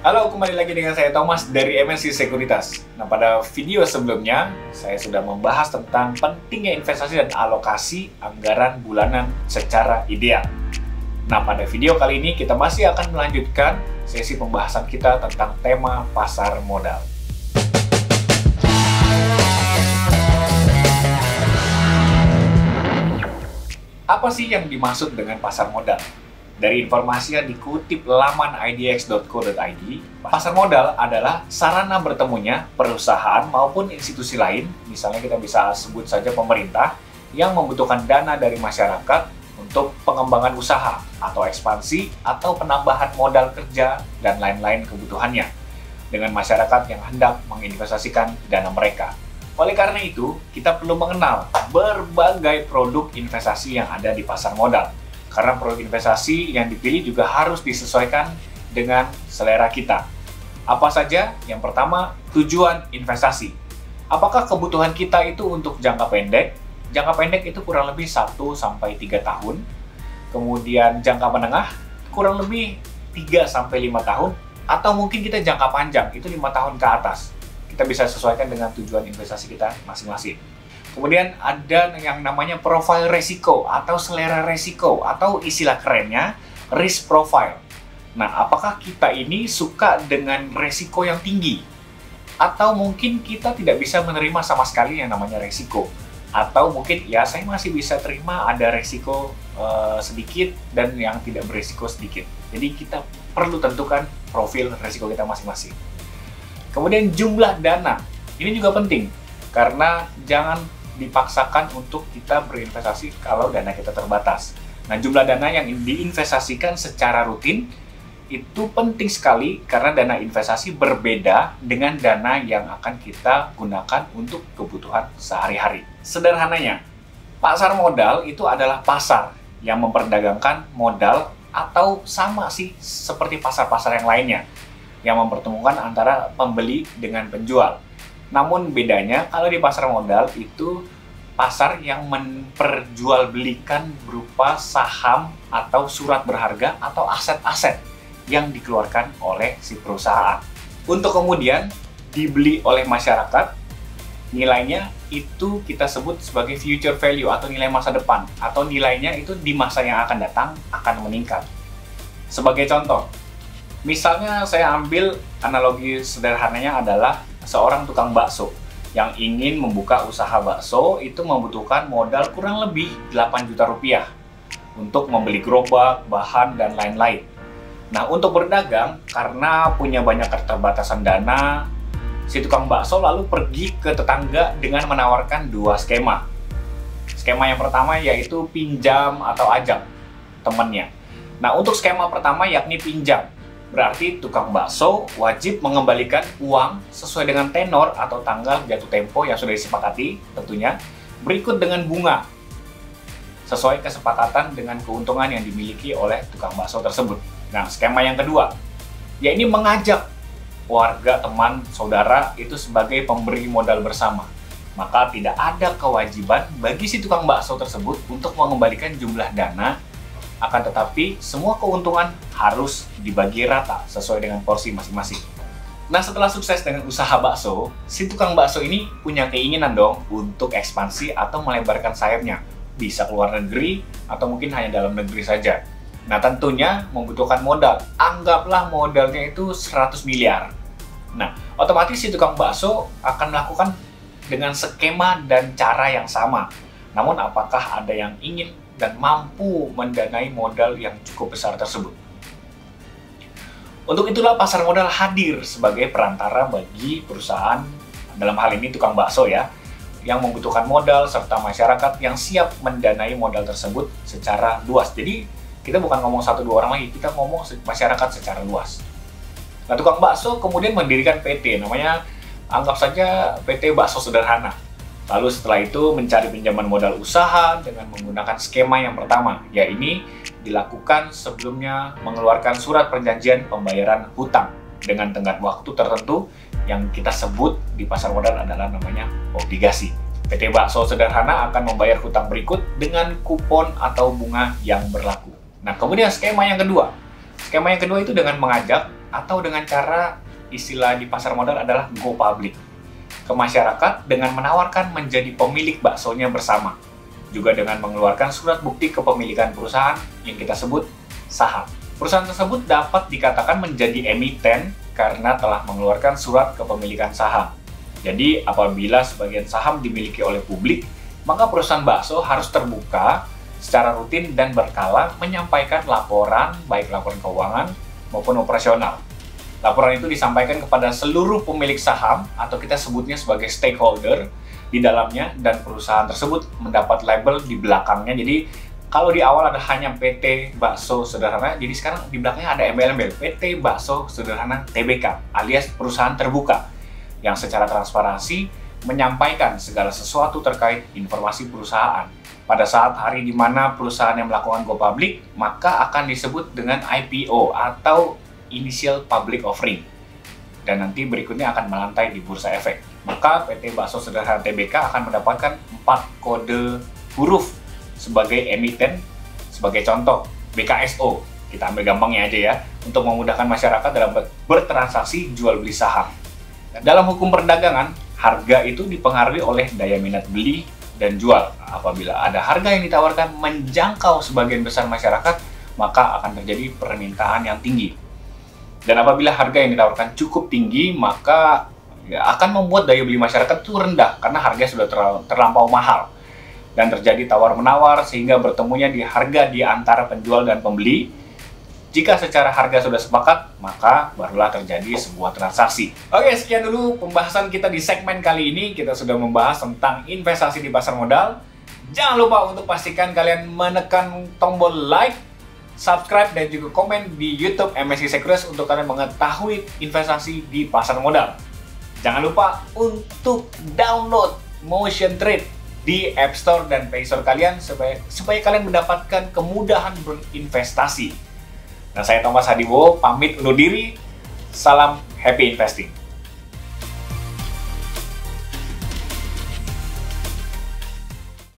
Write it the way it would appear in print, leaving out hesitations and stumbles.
Halo, kembali lagi dengan saya Thomas dari MNC Sekuritas. Nah, pada video sebelumnya, saya sudah membahas tentang pentingnya investasi dan alokasi anggaran bulanan secara ideal. Nah, pada video kali ini kita masih akan melanjutkan sesi pembahasan kita tentang tema pasar modal. Apa sih yang dimaksud dengan pasar modal? Dari informasi yang dikutip laman idx.co.id, pasar modal adalah sarana bertemunya perusahaan maupun institusi lain, misalnya kita bisa sebut saja pemerintah, yang membutuhkan dana dari masyarakat untuk pengembangan usaha atau ekspansi atau penambahan modal kerja dan lain-lain kebutuhannya dengan masyarakat yang hendak menginvestasikan dana mereka. Oleh karena itu, kita perlu mengenal berbagai produk investasi yang ada di pasar modal. Karena produk investasi yang dipilih juga harus disesuaikan dengan selera kita. Apa saja? Yang pertama, tujuan investasi. Apakah kebutuhan kita itu untuk jangka pendek? Jangka pendek itu kurang lebih 1-3 tahun. Kemudian jangka menengah kurang lebih 3-5 tahun. Atau mungkin kita jangka panjang, itu 5 tahun ke atas. Kita bisa sesuaikan dengan tujuan investasi kita masing-masing. Kemudian ada yang namanya profil resiko atau selera resiko atau istilah kerennya risk profile. Nah, apakah kita ini suka dengan resiko yang tinggi? Atau mungkin kita tidak bisa menerima sama sekali yang namanya resiko? Atau mungkin ya saya masih bisa terima ada resiko sedikit dan yang tidak beresiko sedikit. Jadi kita perlu tentukan profil resiko kita masing-masing. Kemudian jumlah dana. Ini juga penting karena jangan dipaksakan untuk kita berinvestasi kalau dana kita terbatas. Nah, jumlah dana yang diinvestasikan secara rutin itu penting sekali karena dana investasi berbeda dengan dana yang akan kita gunakan untuk kebutuhan sehari-hari. Sederhananya, pasar modal itu adalah pasar yang memperdagangkan modal atau sama sih seperti pasar-pasar yang lainnya yang mempertemukan antara pembeli dengan penjual. Namun bedanya kalau di pasar modal itu pasar yang memperjualbelikan berupa saham atau surat berharga atau aset-aset yang dikeluarkan oleh si perusahaan. Untuk kemudian dibeli oleh masyarakat, nilainya itu kita sebut sebagai future value atau nilai masa depan, atau nilainya itu di masa yang akan datang akan meningkat. Sebagai contoh, misalnya saya ambil analogi sederhananya adalah seorang tukang bakso yang ingin membuka usaha bakso itu membutuhkan modal kurang lebih 8 juta rupiah untuk membeli gerobak, bahan, dan lain-lain. Nah, untuk berdagang, karena punya banyak keterbatasan dana, si tukang bakso lalu pergi ke tetangga dengan menawarkan dua skema. Skema yang pertama yaitu pinjam atau ajak temannya. Nah, untuk skema pertama yakni pinjam. Berarti tukang bakso wajib mengembalikan uang sesuai dengan tenor atau tanggal jatuh tempo yang sudah disepakati tentunya, berikut dengan bunga sesuai kesepakatan dengan keuntungan yang dimiliki oleh tukang bakso tersebut. Nah, skema yang kedua, yaitu mengajak warga, teman, saudara itu sebagai pemberi modal bersama. Maka tidak ada kewajiban bagi si tukang bakso tersebut untuk mengembalikan jumlah dana, akan tetapi semua keuntungan harus dibagi rata sesuai dengan porsi masing-masing. Nah, setelah sukses dengan usaha bakso, si tukang bakso ini punya keinginan dong untuk ekspansi atau melebarkan sayapnya. Bisa keluar negeri atau mungkin hanya dalam negeri saja. Nah, tentunya membutuhkan modal. Anggaplah modalnya itu 100 miliar. Nah, otomatis si tukang bakso akan melakukan dengan skema dan cara yang sama. Namun, apakah ada yang ingin dan mampu mendanai modal yang cukup besar tersebut? Untuk itulah pasar modal hadir sebagai perantara bagi perusahaan, dalam hal ini tukang bakso ya, yang membutuhkan modal serta masyarakat yang siap mendanai modal tersebut secara luas. Jadi kita bukan ngomong 1-2 orang lagi, kita ngomong masyarakat secara luas. Nah, tukang bakso kemudian mendirikan PT, namanya anggap saja PT Bakso Sederhana. Lalu setelah itu mencari pinjaman modal usaha dengan menggunakan skema yang pertama, yaitu dilakukan sebelumnya mengeluarkan surat perjanjian pembayaran hutang dengan tenggat waktu tertentu yang kita sebut di pasar modal adalah namanya obligasi. PT Bakso Sederhana akan membayar hutang berikut dengan kupon atau bunga yang berlaku. Nah, kemudian skema yang kedua. Skema yang kedua itu dengan mengajak atau dengan cara istilah di pasar modal adalah go public ke masyarakat dengan menawarkan menjadi pemilik baksonya bersama, juga dengan mengeluarkan surat bukti kepemilikan perusahaan yang kita sebut saham. Perusahaan tersebut dapat dikatakan menjadi emiten karena telah mengeluarkan surat kepemilikan saham. Jadi apabila sebagian saham dimiliki oleh publik, maka perusahaan bakso harus terbuka secara rutin dan berkala menyampaikan laporan, baik laporan keuangan maupun operasional. Laporan itu disampaikan kepada seluruh pemilik saham atau kita sebutnya sebagai stakeholder di dalamnya, dan perusahaan tersebut mendapat label di belakangnya. Jadi kalau di awal ada hanya PT Bakso Sederhana, jadi sekarang di belakangnya ada embel-embel PT Bakso Sederhana Tbk alias perusahaan terbuka yang secara transparansi menyampaikan segala sesuatu terkait informasi perusahaan. Pada saat hari di mana perusahaan yang melakukan go public, maka akan disebut dengan IPO atau Initial Public Offering, dan nanti berikutnya akan melantai di bursa efek. Maka PT Bakso Sederhana Tbk akan mendapatkan 4 kode huruf sebagai emiten. Sebagai contoh, BKSO, kita ambil gampangnya aja ya, untuk memudahkan masyarakat dalam bertransaksi jual beli saham. Dalam hukum perdagangan, harga itu dipengaruhi oleh daya minat beli dan jual. Apabila ada harga yang ditawarkan menjangkau sebagian besar masyarakat, maka akan terjadi permintaan yang tinggi. Dan apabila harga yang ditawarkan cukup tinggi, maka akan membuat daya beli masyarakat itu rendah karena harga sudah terlampau mahal. Dan terjadi tawar-menawar sehingga bertemunya di harga di antara penjual dan pembeli. Jika secara harga sudah sepakat, maka barulah terjadi sebuah transaksi. Oke, sekian dulu pembahasan kita di segmen kali ini. Kita sudah membahas tentang investasi di pasar modal. Jangan lupa untuk pastikan kalian menekan tombol like, subscribe, dan juga komen di YouTube MSI Securities untuk kalian mengetahui investasi di pasar modal. Jangan lupa untuk download Motion Trade di App Store dan Play Store kalian supaya kalian mendapatkan kemudahan berinvestasi. Nah, saya Thomas Hadiwo pamit undur diri. Salam happy investing.